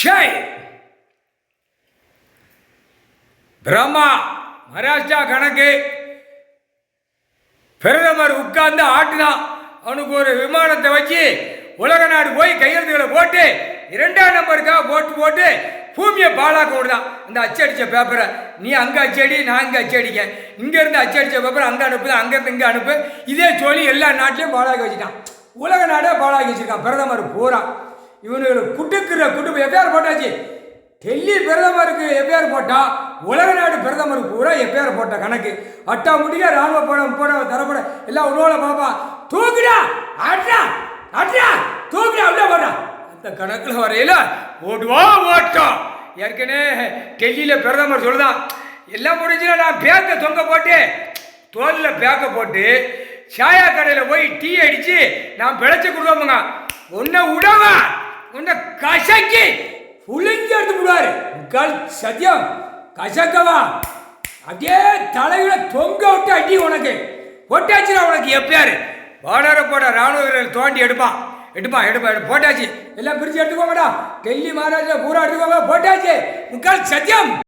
ஷய் பிரம்மா மகாராஷ்டிரா கணக்கு பிரதமர் உட்கார்ந்து ஆட்டினான். அவனுக்கு ஒரு விமானத்தை வச்சு உலக நாடு போய் கையெழுத்துக்களை போட்டு 2ஆம் நம்பருக்காக போட்டு பூமியை பாலாக்க விடுதான். அந்த அச்சடித்த பேப்பரை நீ அங்கே அச்சடி, நான் இங்கே அச்சடிக்க, இங்கேருந்து அச்சடித்த பேப்பரை அங்கே அனுப்புது, அங்கேருந்து இங்கே அனுப்பு, இதே சொல்லி எல்லா நாட்டிலையும் பாலாக்கி வச்சுட்டான். உலக நாடே பாலாக்கி வச்சுருக்கான் பிரதமர் பூரா. இவனுக்கு குட்டுப்பு எப்பயார் போட்டாச்சு. டெல்லி பிரதமருக்கு எப்பயார் போட்டா, உலக நாடு பிரதமருக்கு பூரா எப்பயார் போட்ட கணக்கு. அட்டா முடிய ராணுவ படம் போட தரப்பட எல்லாம் உருவலை பாப்பா, தூக்குடா அட்ரா அட்ரா தூக்குடா அப்படியே போட்டா. அந்த கணக்கில் வரையில ஓடுவா ஓட்டம். ஏற்கனவே டெல்லியில் பிரதமர் சொல்லுதான், எல்லாம் முடிஞ்சுன்னா நான் பேக்கை தொங்க போட்டு தோலில் பேக்கை போட்டு சாயா கடையில் போய் டீ அடித்து நான் பிழைச்சி கொடுவோமுங்க. உன்னை உடவா உன்னை கசக்கி புளிஞ்சு எடுத்து விடுவாரு. சத்தியம் கசக்கவா அப்படியே தலையில தொங்க விட்டு அடி உனக்கு போட்டாச்சுனா உனக்கு எப்பயாரு வாடகை போட ராணுவ வீரர்கள் தோண்டி எடுப்பான் போட்டாச்சு. எல்லாம் பிரித்து எடுத்துக்கோங்கடா. டெல்லி மகாராஜா பூரா எடுத்துக்கோங்க. போட்டாச்சு. சத்தியம்.